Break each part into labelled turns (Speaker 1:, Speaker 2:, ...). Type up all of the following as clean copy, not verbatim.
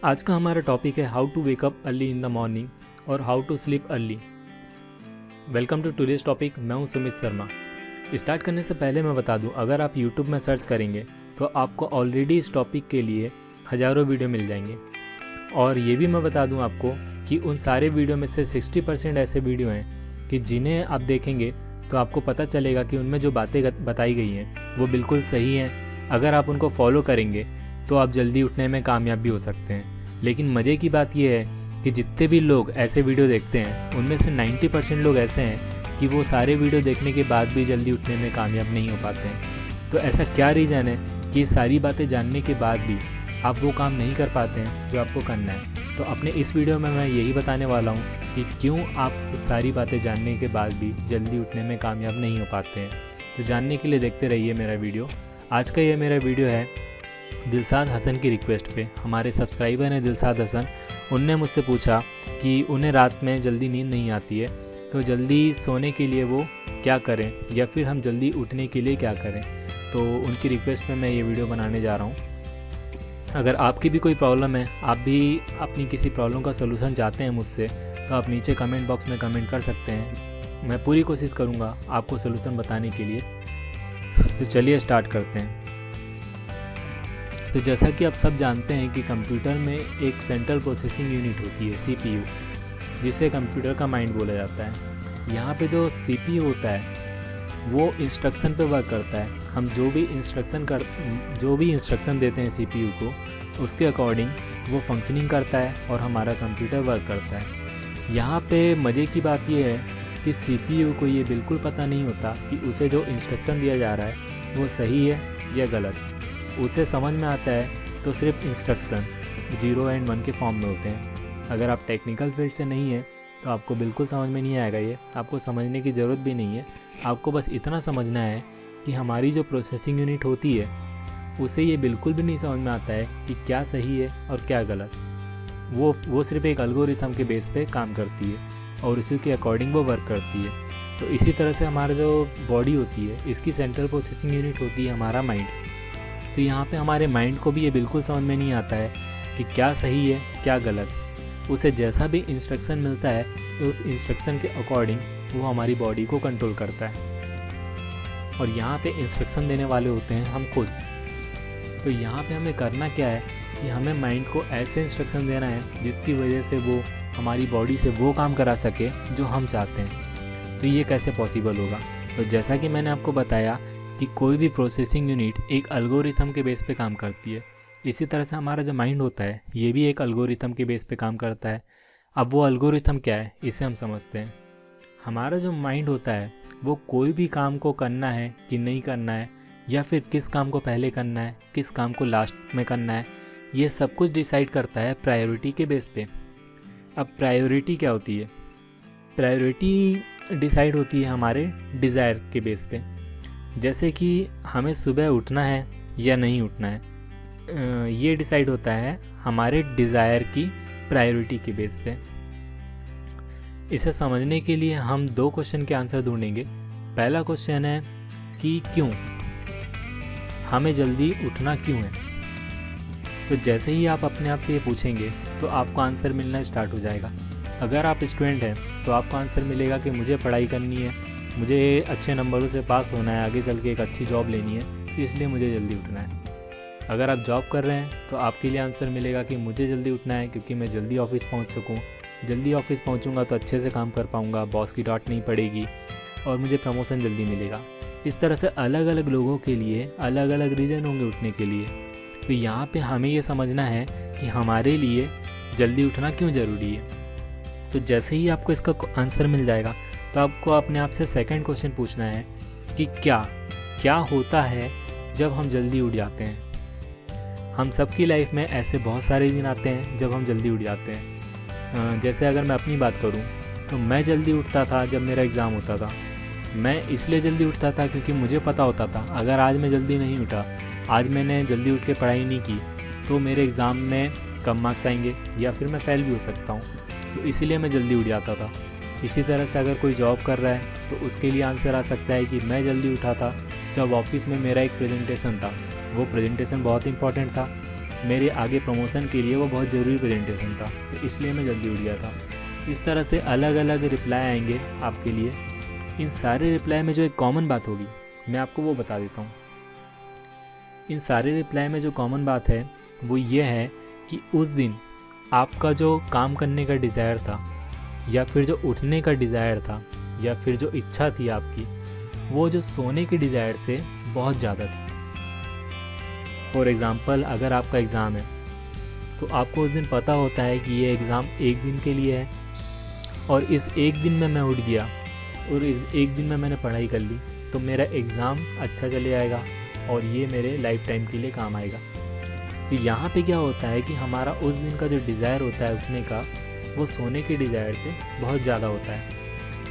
Speaker 1: आज का हमारा टॉपिक है how to wake up early in the morning और how to sleep early. Welcome to today's topic. मैं हूं सुमित शर्मा। स्टार्ट करने से पहले मैं बता दूं, अगर आप यूट्यूब में सर्च करेंगे तो आपको ऑलरेडी इस टॉपिक के लिए हज़ारों वीडियो मिल जाएंगे। और ये भी मैं बता दूं आपको कि उन सारे वीडियो में से 60% ऐसे वीडियो हैं कि जिन्हें आप देखेंगे तो आपको पता चलेगा कि उनमें जो बातें बताई गई हैं वो बिल्कुल सही हैं। अगर आप उनको फॉलो करेंगे तो आप जल्दी उठने में कामयाब भी हो सकते हैं। लेकिन मज़े की बात यह है कि जितने भी लोग ऐसे वीडियो देखते हैं उनमें से 90% लोग ऐसे हैं कि वो सारे वीडियो देखने के बाद भी जल्दी उठने में कामयाब नहीं हो पाते हैं। तो ऐसा क्या रीज़न है कि ये सारी बातें जानने के बाद भी आप वो काम नहीं कर पाते हैं जो आपको करना है? तो अपने इस वीडियो में मैं यही बताने वाला हूँ कि क्यों आप सारी बातें जानने के बाद भी जल्दी उठने में कामयाब नहीं हो पाते हैं। तो जानने के लिए देखते रहिए मेरा वीडियो। आज का ये मेरा वीडियो है दिलशाद हसन की रिक्वेस्ट पे। हमारे सब्सक्राइबर हैं दिलशाद हसन। उनने मुझसे पूछा कि उन्हें रात में जल्दी नींद नहीं आती है, तो जल्दी सोने के लिए वो क्या करें या फिर हम जल्दी उठने के लिए क्या करें। तो उनकी रिक्वेस्ट पे मैं ये वीडियो बनाने जा रहा हूँ। अगर आपकी भी कोई प्रॉब्लम है, आप भी अपनी किसी प्रॉब्लम का सलूशन चाहते हैं मुझसे, तो आप नीचे कमेंट बॉक्स में कमेंट कर सकते हैं। मैं पूरी कोशिश करूँगा आपको सलूशन बताने के लिए। तो चलिए स्टार्ट करते हैं। तो जैसा कि आप सब जानते हैं कि कंप्यूटर में एक सेंट्रल प्रोसेसिंग यूनिट होती है CPU, जिसे कंप्यूटर का माइंड बोला जाता है। यहाँ पे जो CPU होता है वो इंस्ट्रक्शन पे वर्क करता है। हम जो भी इंस्ट्रक्शन देते हैं CPU को, उसके अकॉर्डिंग वो फंक्शनिंग करता है और हमारा कंप्यूटर वर्क करता है। यहाँ पे मज़े की बात ये है कि CPU को ये बिल्कुल पता नहीं होता कि उसे जो इंस्ट्रक्शन दिया जा रहा है वो सही है या गलत। उसे समझ में आता है तो सिर्फ इंस्ट्रक्शन 0 और 1 के फॉर्म में होते हैं। अगर आप टेक्निकल फील्ड से नहीं हैं तो आपको बिल्कुल समझ में नहीं आएगा। ये आपको समझने की ज़रूरत भी नहीं है। आपको बस इतना समझना है कि हमारी जो प्रोसेसिंग यूनिट होती है उसे ये बिल्कुल भी नहीं समझ में आता है कि क्या सही है और क्या गलत। वो सिर्फ एक एल्गोरिथम के बेस पे काम करती है और उसी के अकॉर्डिंग वो वर्क करती है। तो इसी तरह से हमारा जो बॉडी होती है, इसकी सेंट्रल प्रोसेसिंग यूनिट होती है हमारा माइंड। तो यहाँ पे हमारे माइंड को भी ये बिल्कुल समझ में नहीं आता है कि क्या सही है क्या गलत। उसे जैसा भी इंस्ट्रक्शन मिलता है उस इंस्ट्रक्शन के अकॉर्डिंग वो हमारी बॉडी को कंट्रोल करता है। और यहाँ पे इंस्ट्रक्शन देने वाले होते हैं हम खुद। तो यहाँ पे हमें करना क्या है कि हमें माइंड को ऐसे इंस्ट्रक्शन देना है जिसकी वजह से वो हमारी बॉडी से वो काम करा सके जो हम चाहते हैं। तो ये कैसे पॉसिबल होगा? तो जैसा कि मैंने आपको बताया कि कोई भी प्रोसेसिंग यूनिट एक एल्गोरिथम के बेस पे काम करती है। इसी तरह से हमारा जो माइंड होता है ये भी एक एल्गोरिथम के बेस पे काम करता है। अब वो एल्गोरिथम क्या है इसे हम समझते हैं। हमारा जो माइंड होता है वो कोई भी काम को करना है कि नहीं करना है, या फिर किस काम को पहले करना है किस काम को लास्ट में करना है, ये सब कुछ डिसाइड करता है प्रायोरिटी के बेस पे। अब प्रायोरिटी क्या होती है? प्रायोरिटी डिसाइड होती है हमारे डिज़ायर के बेस पे। जैसे कि हमें सुबह उठना है या नहीं उठना है, ये डिसाइड होता है हमारे डिज़ायर की प्रायोरिटी के बेस पे। इसे समझने के लिए हम 2 क्वेश्चन के आंसर ढूंढेंगे। पहला क्वेश्चन है कि क्यों, हमें जल्दी उठना क्यों है। तो जैसे ही आप अपने आप से ये पूछेंगे तो आपको आंसर मिलना स्टार्ट हो जाएगा। अगर आप स्टूडेंट हैं तो आपको आंसर मिलेगा कि मुझे पढ़ाई करनी है, मुझे अच्छे नंबरों से पास होना है, आगे चल के एक अच्छी जॉब लेनी है, इसलिए मुझे जल्दी उठना है। अगर आप जॉब कर रहे हैं तो आपके लिए आंसर मिलेगा कि मुझे जल्दी उठना है क्योंकि मैं जल्दी ऑफिस पहुंच सकूं। जल्दी ऑफिस पहुंचूंगा तो अच्छे से काम कर पाऊंगा, बॉस की डांट नहीं पड़ेगी और मुझे प्रमोशन जल्दी मिलेगा। इस तरह से अलग अलग लोगों के लिए अलग अलग रीज़न होंगे उठने के लिए। तो यहाँ पर हमें ये समझना है कि हमारे लिए जल्दी उठना क्यों ज़रूरी है। तो जैसे ही आपको इसका आंसर मिल जाएगा तो आपको अपने आप से सेकंड क्वेश्चन पूछना है कि क्या होता है जब हम जल्दी उठ जाते हैं। हम सबकी लाइफ में ऐसे बहुत सारे दिन आते हैं जब हम जल्दी उठ जाते हैं। जैसे अगर मैं अपनी बात करूं तो मैं जल्दी उठता था जब मेरा एग्ज़ाम होता था। मैं इसलिए जल्दी उठता था क्योंकि मुझे पता होता था अगर आज मैं जल्दी नहीं उठा, आज मैंने जल्दी उठ के पढ़ाई नहीं की, तो मेरे एग्ज़ाम में कम मार्क्स आएंगे या फिर मैं फ़ेल भी हो सकता हूँ। तो इसीलिए मैं जल्दी उठ जाता था। इसी तरह से अगर कोई जॉब कर रहा है तो उसके लिए आंसर आ सकता है कि मैं जल्दी उठा था जब ऑफिस में मेरा एक प्रेजेंटेशन था। वो प्रेजेंटेशन बहुत इंपॉर्टेंट था मेरे आगे प्रमोशन के लिए वो बहुत ज़रूरी प्रेजेंटेशन था, तो इसलिए मैं जल्दी उठ गया था। इस तरह से अलग अलग रिप्लाई आएंगे आपके लिए। इन सारे रिप्लाई में जो एक कॉमन बात होगी मैं आपको वो बता देता हूँ। इन सारे रिप्लाई में जो कॉमन बात है वो ये है कि उस दिन आपका जो काम करने का डिज़ायर था, या फिर जो उठने का डिज़ायर था, या फिर जो इच्छा थी आपकी, वो जो सोने के डिज़ायर से बहुत ज़्यादा थी। फॉर एग्ज़ाम्पल, अगर आपका एग्ज़ाम है तो आपको उस दिन पता होता है कि ये एग्ज़ाम एक दिन के लिए है, और इस एक दिन में मैं उठ गया और इस एक दिन में मैंने पढ़ाई कर ली तो मेरा एग्ज़ाम अच्छा चले जाएगा और ये मेरे लाइफ टाइम के लिए काम आएगा। तो यहाँ पे क्या होता है कि हमारा उस दिन का जो डिज़ायर होता है उठने का, वो सोने के डिज़ायर से बहुत ज़्यादा होता है।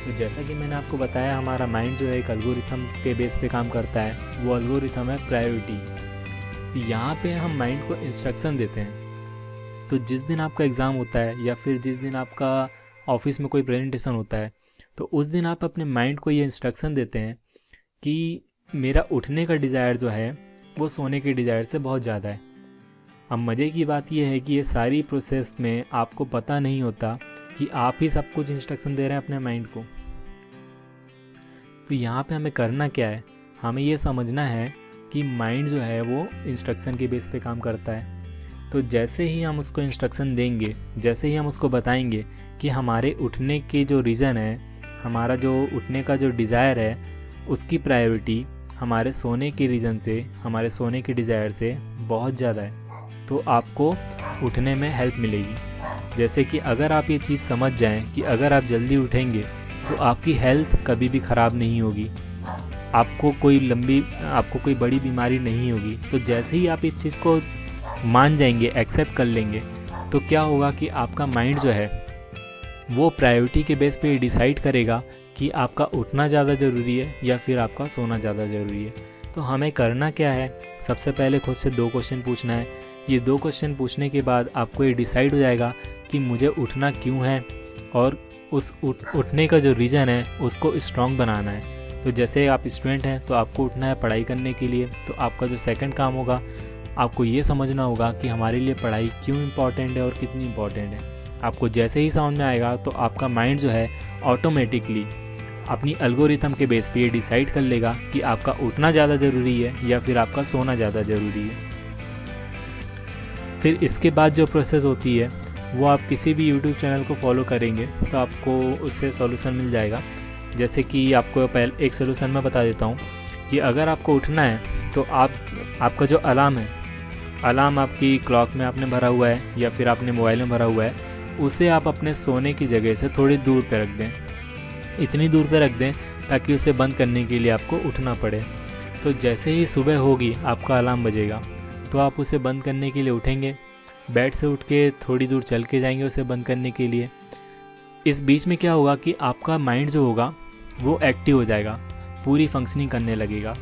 Speaker 1: तो जैसा कि मैंने आपको बताया, हमारा माइंड जो है एक एल्गोरिथम के बेस पे काम करता है। वो एल्गोरिथम है प्रायोरिटी। यहाँ पे हम माइंड को इंस्ट्रक्शन देते हैं। तो जिस दिन आपका एग्ज़ाम होता है या फिर जिस दिन आपका ऑफिस में कोई प्रेजेंटेशन होता है, तो उस दिन आप अपने माइंड को ये इंस्ट्रक्शन देते हैं कि मेरा उठने का डिज़ायर जो है वो सोने के डिज़ायर से बहुत ज़्यादा है। अब मज़े की बात यह है कि ये सारी प्रोसेस में आपको पता नहीं होता कि आप ही सब कुछ इंस्ट्रक्शन दे रहे हैं अपने माइंड को। तो यहाँ पे हमें करना क्या है, हमें ये समझना है कि माइंड जो है वो इंस्ट्रक्शन के बेस पे काम करता है। तो जैसे ही हम उसको इंस्ट्रक्शन देंगे, जैसे ही हम उसको बताएंगे कि हमारे उठने के जो रीज़न है, हमारा जो उठने का जो डिज़ायर है, उसकी प्रायोरिटी हमारे सोने के रीज़न से, हमारे सोने के डिज़ायर से बहुत ज़्यादा है, तो आपको उठने में हेल्प मिलेगी। जैसे कि अगर आप ये चीज़ समझ जाएं कि अगर आप जल्दी उठेंगे तो आपकी हेल्थ कभी भी ख़राब नहीं होगी, आपको कोई बड़ी बीमारी नहीं होगी। तो जैसे ही आप इस चीज़ को मान जाएंगे, एक्सेप्ट कर लेंगे, तो क्या होगा कि आपका माइंड जो है वो प्रायोरिटी के बेस पे डिसाइड करेगा कि आपका उठना ज़्यादा ज़रूरी है या फिर आपका सोना ज़्यादा ज़रूरी है। तो हमें करना क्या है, सबसे पहले खुद से 2 क्वेश्चन पूछना है। ये 2 क्वेश्चन पूछने के बाद आपको ये डिसाइड हो जाएगा कि मुझे उठना क्यों है, और उस उठने का जो रीज़न है उसको स्ट्रॉन्ग बनाना है। तो जैसे आप स्टूडेंट हैं तो आपको उठना है पढ़ाई करने के लिए, तो आपका जो सेकंड काम होगा, आपको ये समझना होगा कि हमारे लिए पढ़ाई क्यों इम्पॉर्टेंट है और कितनी इम्पॉर्टेंट है। आपको जैसे ही समझ में आएगा तो आपका माइंड जो है ऑटोमेटिकली अपनी एल्गोरिथम के बेस पे ये डिसाइड कर लेगा कि आपका उठना ज़्यादा ज़रूरी है या फिर आपका सोना ज़्यादा ज़रूरी है। फिर इसके बाद जो प्रोसेस होती है वो आप किसी भी यूट्यूब चैनल को फॉलो करेंगे तो आपको उससे सॉल्यूशन मिल जाएगा। जैसे कि आपको पहले एक सॉल्यूशन मैं बता देता हूँ कि अगर आपको उठना है तो आपका जो अलार्म है, अलार्म आपकी क्लॉक में आपने भरा हुआ है या फिर आपने मोबाइल में भरा हुआ है, उसे आप अपने सोने की जगह से थोड़ी दूर पे रख दें। इतनी दूर पे रख दें ताकि उसे बंद करने के लिए आपको उठना पड़े। तो जैसे ही सुबह होगी आपका अलार्म बजेगा तो आप उसे बंद करने के लिए उठेंगे, बेड से उठ के थोड़ी दूर चल के जाएंगे उसे बंद करने के लिए। इस बीच में क्या होगा कि आपका माइंड जो होगा वो एक्टिव हो जाएगा, पूरी फंक्शनिंग करने लगेगा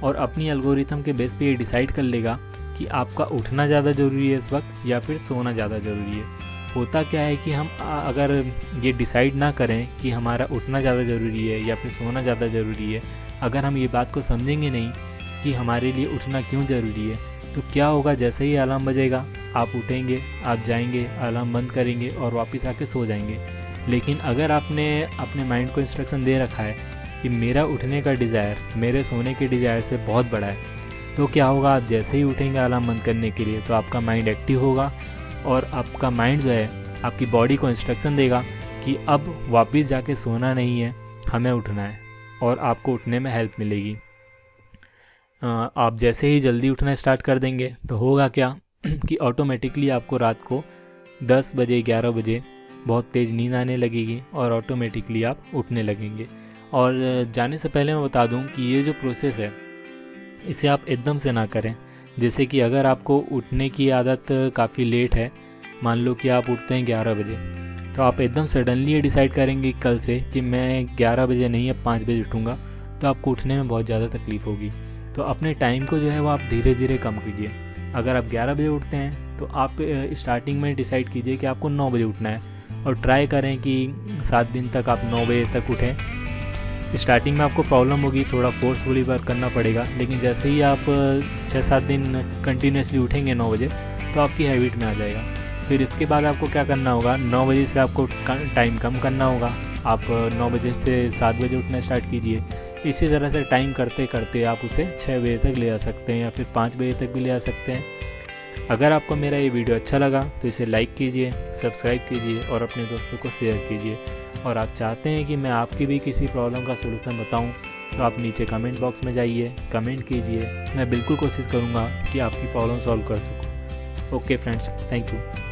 Speaker 1: और अपनी एल्गोरिथम के बेस पे ये डिसाइड कर लेगा कि आपका उठना ज़्यादा ज़रूरी है इस वक्त या फिर सोना ज़्यादा ज़रूरी है। होता क्या है कि हम अगर ये डिसाइड ना करें कि हमारा उठना ज़्यादा ज़रूरी है या फिर सोना ज़्यादा ज़रूरी है, अगर हम ये बात को समझेंगे नहीं कि हमारे लिए उठना क्यों ज़रूरी है, तो क्या होगा, जैसे ही अलार्म बजेगा आप उठेंगे, आप जाएंगे, अलार्म बंद करेंगे और वापस आके सो जाएंगे। लेकिन अगर आपने अपने माइंड को इंस्ट्रक्शन दे रखा है कि मेरा उठने का डिज़ायर मेरे सोने के डिज़ायर से बहुत बड़ा है, तो क्या होगा, आप जैसे ही उठेंगे अलार्म बंद करने के लिए तो आपका माइंड एक्टिव होगा और आपका माइंड जो है आपकी बॉडी को इंस्ट्रक्शन देगा कि अब वापस जाके सोना नहीं है, हमें उठना है, और आपको उठने में हेल्प मिलेगी। आप जैसे ही जल्दी उठना स्टार्ट कर देंगे तो होगा क्या कि ऑटोमेटिकली आपको रात को 10 बजे 11 बजे बहुत तेज़ नींद आने लगेगी और ऑटोमेटिकली आप उठने लगेंगे। और जाने से पहले मैं बता दूं कि ये जो प्रोसेस है इसे आप एकदम से ना करें। जैसे कि अगर आपको उठने की आदत काफ़ी लेट है, मान लो कि आप उठते हैं 11 बजे, तो आप एकदम सडनली ये डिसाइड करेंगे कल से कि मैं 11 बजे नहीं अब 5 बजे उठूँगा, तो आपको उठने में बहुत ज़्यादा तकलीफ़ होगी। तो अपने टाइम को जो है वो आप धीरे धीरे कम कीजिए। अगर आप 11 बजे उठते हैं तो आप स्टार्टिंग में डिसाइड कीजिए कि आपको 9 बजे उठना है और ट्राई करें कि 7 दिन तक आप 9 बजे तक उठें। स्टार्टिंग में आपको प्रॉब्लम होगी, थोड़ा फोर्सफुली वर्क करना पड़ेगा, लेकिन जैसे ही आप 6-7 दिन कंटिन्यूसली उठेंगे 9 बजे तो आपकी हैबिट में आ जाएगा। फिर इसके बाद आपको क्या करना होगा, 9 बजे से आपको टाइम कम करना होगा। आप 9 बजे से 7 बजे उठना स्टार्ट कीजिए। इसी तरह से टाइम करते करते आप उसे 6 बजे तक ले आ सकते हैं या फिर 5 बजे तक भी ले आ सकते हैं। अगर आपको मेरा ये वीडियो अच्छा लगा तो इसे लाइक कीजिए, सब्सक्राइब कीजिए और अपने दोस्तों को शेयर कीजिए। और आप चाहते हैं कि मैं आपकी भी किसी प्रॉब्लम का सलूशन बताऊं तो आप नीचे कमेंट बॉक्स में जाइए, कमेंट कीजिए। मैं बिल्कुल कोशिश करूंगा कि आपकी प्रॉब्लम सॉल्व कर सकूं। Okay friends, thank you.